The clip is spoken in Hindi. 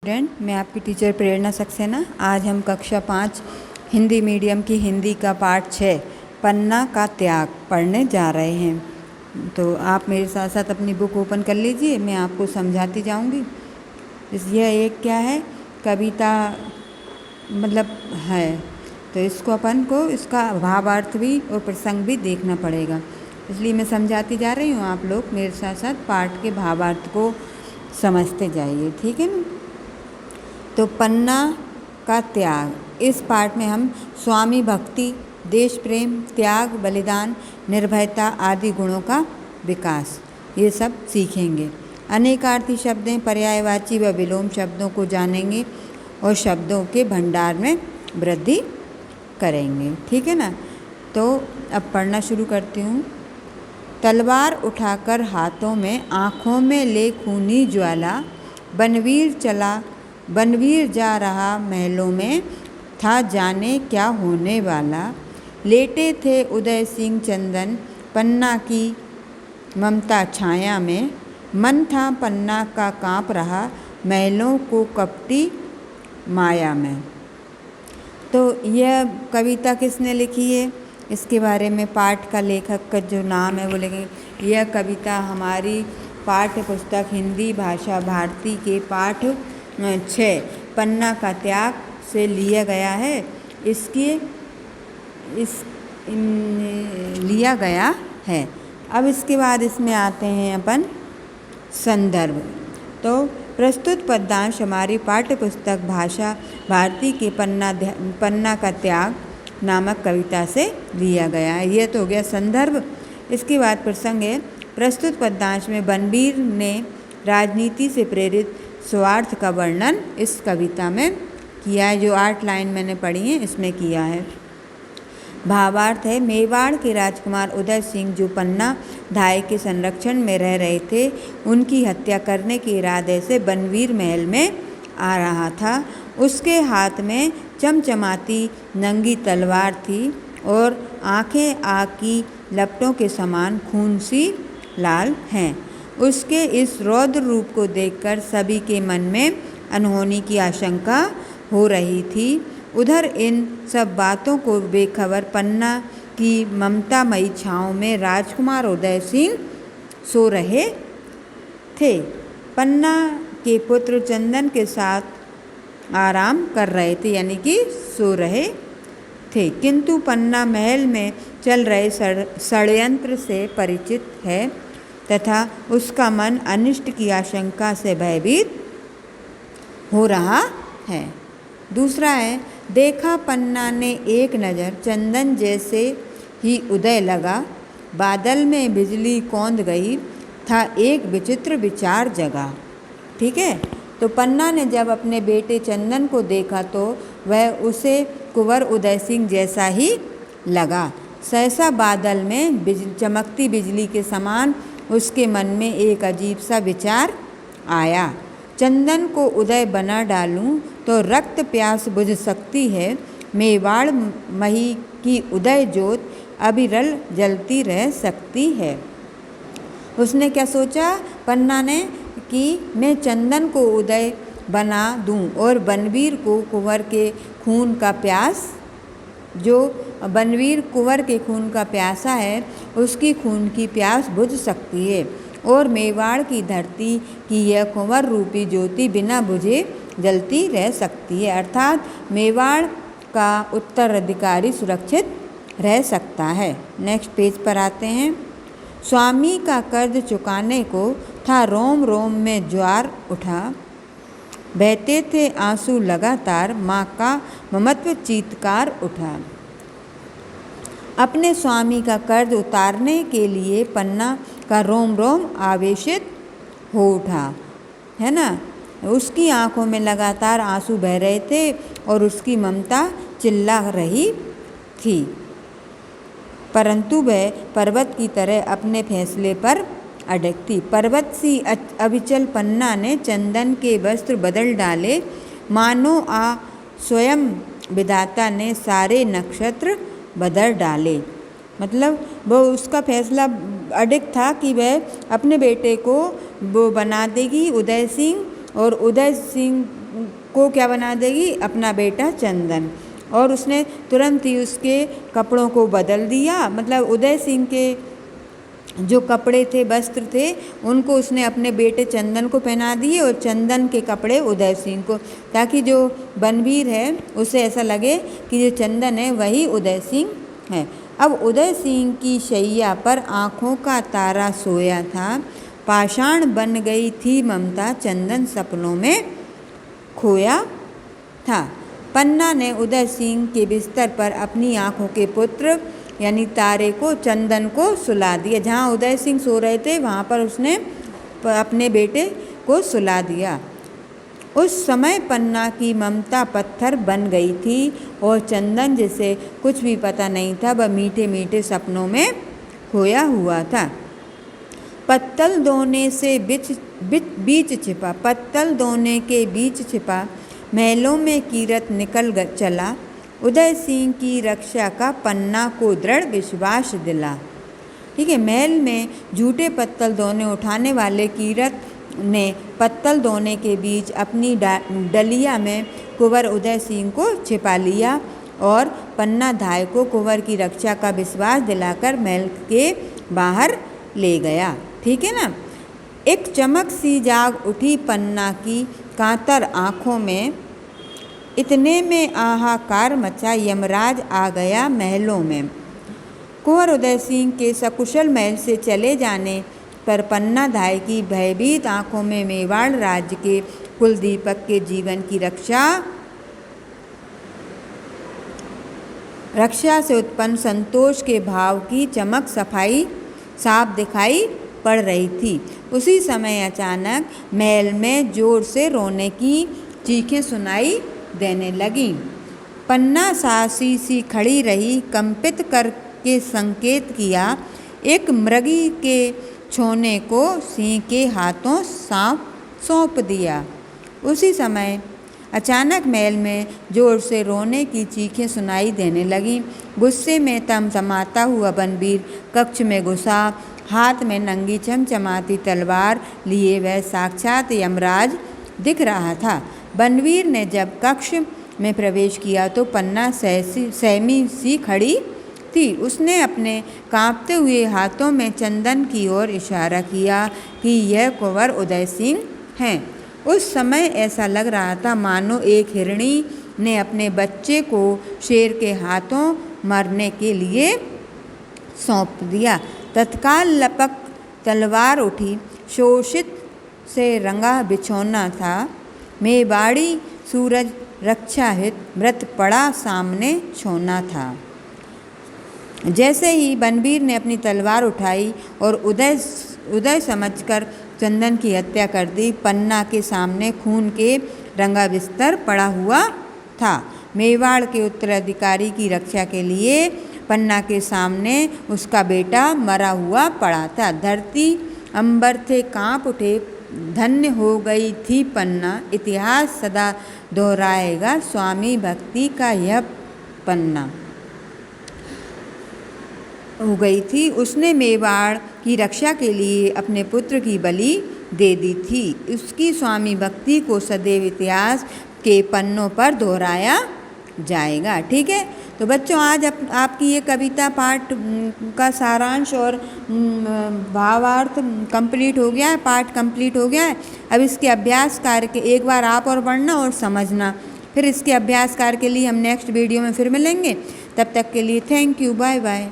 स्टूडेंट, मैं आपकी टीचर प्रेरणा सक्सेना। आज हम कक्षा 5 हिंदी मीडियम की हिंदी का पाठ 6 पन्ना का त्याग पढ़ने जा रहे हैं। तो आप मेरे साथ साथ अपनी बुक ओपन कर लीजिए, मैं आपको समझाती जाऊंगी। यह एक क्या है, कविता मतलब है, तो इसको अपन को इसका भावार्थ भी और प्रसंग भी देखना पड़ेगा, इसलिए मैं समझाती जा रही हूँ। आप लोग मेरे साथ साथ पाठ के भावार्थ को समझते जाइए, ठीक है ना। तो पन्ना का त्याग, इस पाठ में हम स्वामी भक्ति, देश प्रेम, त्याग, बलिदान, निर्भयता आदि गुणों का विकास ये सब सीखेंगे। अनेकार्थी शब्दें, पर्यायवाची व विलोम शब्दों को जानेंगे और शब्दों के भंडार में वृद्धि करेंगे, ठीक है ना। तो अब पढ़ना शुरू करती हूँ। तलवार उठाकर हाथों में, आँखों में ले खूनी ज्वाला, बनवीर जा रहा महलों में, था जाने क्या होने वाला। लेटे थे उदय सिंह चंदन, पन्ना की ममता छाया में, मन था पन्ना का काँप रहा, महलों को कपटी माया में। तो यह कविता किसने लिखी है, इसके बारे में पाठ का लेखक का जो नाम है वो लिखेंगे। यह कविता हमारी पाठ्य पुस्तक हिंदी भाषा भारती के पाठ 6 पन्ना का त्याग से लिया गया है। लिया गया है। अब इसके बाद इसमें आते हैं अपन संदर्भ। तो प्रस्तुत पद्यांश हमारी पाठ्य पुस्तक भाषा भारती के पन्ना का त्याग नामक कविता से लिया गया है। यह तो हो गया संदर्भ। इसके बाद प्रसंग है, प्रस्तुत पद्यांश में बनवीर ने राजनीति से प्रेरित स्वार्थ का वर्णन इस कविता में किया है। जो 8 लाइन मैंने पढ़ी हैं इसमें किया है। भावार्थ है, मेवाड़ के राजकुमार उदय सिंह जो पन्ना धाय के संरक्षण में रह रहे थे, उनकी हत्या करने के इरादे से बनवीर महल में आ रहा था। उसके हाथ में चमचमाती नंगी तलवार थी और आंखें आग की लपटों के समान खून सी लाल हैं। उसके इस रौद्र रूप को देखकर सभी के मन में अनहोनी की आशंका हो रही थी। उधर इन सब बातों को बेखबर पन्ना की ममतामयी छाँव में राजकुमार उदय सिंह सो रहे थे। पन्ना के पुत्र चंदन के साथ आराम कर रहे थे, यानी कि सो रहे थे, किंतु पन्ना महल में चल रहे षड्यंत्र से परिचित है तथा उसका मन अनिष्ट की आशंका से भयभीत हो रहा है। दूसरा है, देखा पन्ना ने एक नज़र, चंदन जैसे ही उदय लगा, बादल में बिजली कौंध गई, था एक विचित्र विचार जगा। ठीक है, तो पन्ना ने जब अपने बेटे चंदन को देखा तो वह उसे कुंवर उदय सिंह जैसा ही लगा। सहसा बादल में चमकती बिजली के समान उसके मन में एक अजीब सा विचार आया। चंदन को उदय बना डालूं तो रक्त प्यास बुझ सकती है। मेवाड़ मही की उदय ज्योत अविरल जलती रह सकती है। उसने क्या सोचा पन्ना ने कि मैं चंदन को उदय बना दूं और बनवीर को कुंवर के खून का प्यास, जो बनवीर कुंवर के खून का प्यासा है, उसकी खून की प्यास बुझ सकती है और मेवाड़ की धरती की यह कुंवर रूपी ज्योति बिना बुझे जलती रह सकती है। अर्थात मेवाड़ का उत्तराधिकारी सुरक्षित रह सकता है। नेक्स्ट पेज पर आते हैं। स्वामी का कर्ज चुकाने को था रोम रोम में ज्वार उठा, बहते थे आंसू लगातार, माँ का ममत्व चीत्कार उठा। अपने स्वामी का कर्ज उतारने के लिए पन्ना का रोम रोम आवेशित हो उठा, है ना। उसकी आंखों में लगातार आंसू बह रहे थे और उसकी ममता चिल्ला रही थी, परंतु वह पर्वत की तरह अपने फैसले पर अड़ग थी। पर्वत सी अविचल पन्ना ने चंदन के वस्त्र बदल डाले, मानो स्वयं विधाता ने सारे नक्षत्र बदल डाले। मतलब वो उसका फैसला अडिग था कि वह अपने बेटे को वो बना देगी उदय सिंह, और उदय सिंह को क्या बना देगी, अपना बेटा चंदन। और उसने तुरंत ही उसके कपड़ों को बदल दिया, मतलब उदय सिंह के जो कपड़े थे, वस्त्र थे, उनको उसने अपने बेटे चंदन को पहना दिए और चंदन के कपड़े उदय सिंह को, ताकि जो बनवीर है उसे ऐसा लगे कि जो चंदन है वही उदय सिंह है। अब उदय सिंह की शैया पर आँखों का तारा सोया था, पाषाण बन गई थी ममता, चंदन सपनों में खोया था। पन्ना ने उदय सिंह के बिस्तर पर अपनी आँखों के पुत्र यानी तारे को, चंदन को सुला दिया। जहाँ उदय सिंह सो रहे थे वहाँ पर उसने अपने बेटे को सुला दिया। उस समय पन्ना की ममता पत्थर बन गई थी और चंदन, जिसे कुछ भी पता नहीं था, वह मीठे मीठे सपनों में खोया हुआ था। पत्तल दोने से बीच छिपा, पत्तल दोने के बीच छिपा, महलों में कीरत निकल चला, उदय सिंह की रक्षा का पन्ना को दृढ़ विश्वास दिला। ठीक है, महल में झूठे पत्तल दोने उठाने वाले कीरत ने पत्तल दोने के बीच अपनी डलिया में कुंवर उदय सिंह को छिपा लिया और पन्ना धाय को कुंवर की रक्षा का विश्वास दिलाकर महल के बाहर ले गया। ठीक है ना। एक चमक सी जाग उठी पन्ना की कातर आँखों में, इतने में आहाकार मचा, यमराज आ गया महलों में। कुंवर उदय सिंह के सकुशल महल से चले जाने पर पन्ना धाय की भयभीत आँखों में मेवाड़ राज्य के कुलदीपक के जीवन की रक्षा से उत्पन्न संतोष के भाव की चमक साफ दिखाई पड़ रही थी। उसी समय अचानक महल में जोर से रोने की चीखें सुनाई देने लगी। पन्ना सासी सी खड़ी रही, कंपित करके संकेत किया, एक मृगी के छोने को सिंह के हाथों सौंप दिया। उसी समय अचानक महल में जोर से रोने की चीखें सुनाई देने लगीं। गुस्से में तमतमाता हुआ बनवीर कक्ष में घुसा, हाथ में नंगी चमचमाती तलवार लिए वह साक्षात यमराज दिख रहा था। बनवीर ने जब कक्ष में प्रवेश किया तो पन्ना सहमी सी खड़ी थी। उसने अपने कांपते हुए हाथों में चंदन की ओर इशारा किया कि यह कुंवर उदय सिंह हैं। उस समय ऐसा लग रहा था मानो एक हिरणी ने अपने बच्चे को शेर के हाथों मरने के लिए सौंप दिया। तत्काल लपक तलवार उठी, शोषित से रंगा बिछौना था, मेवाड़ी सूरज रक्षाहित मृत पड़ा सामने छोना था। जैसे ही बनवीर ने अपनी तलवार उठाई और उदय समझकर चंदन की हत्या कर दी, पन्ना के सामने खून के रंगा बिस्तर पड़ा हुआ था। मेवाड़ के उत्तराधिकारी की रक्षा के लिए पन्ना के सामने उसका बेटा मरा हुआ पड़ा था। धरती अंबर थे कांप उठे, धन्य हो गई थी पन्ना, इतिहास सदा दोहराएगा स्वामी भक्ति का यह पन्ना। हो गई थी, उसने मेवाड़ की रक्षा के लिए अपने पुत्र की बलि दे दी थी। उसकी स्वामी भक्ति को सदैव इतिहास के पन्नों पर दोहराया जाएगा। ठीक है, तो बच्चों आज आपकी ये कविता पाठ का सारांश और भावार्थ कंप्लीट हो गया है, पाठ कंप्लीट हो गया है। अब इसके अभ्यास कार्य के एक बार आप और पढ़ना और समझना, फिर इसके अभ्यास कार्य के लिए हम नेक्स्ट वीडियो में फिर मिलेंगे। तब तक के लिए थैंक यू, बाय बाय।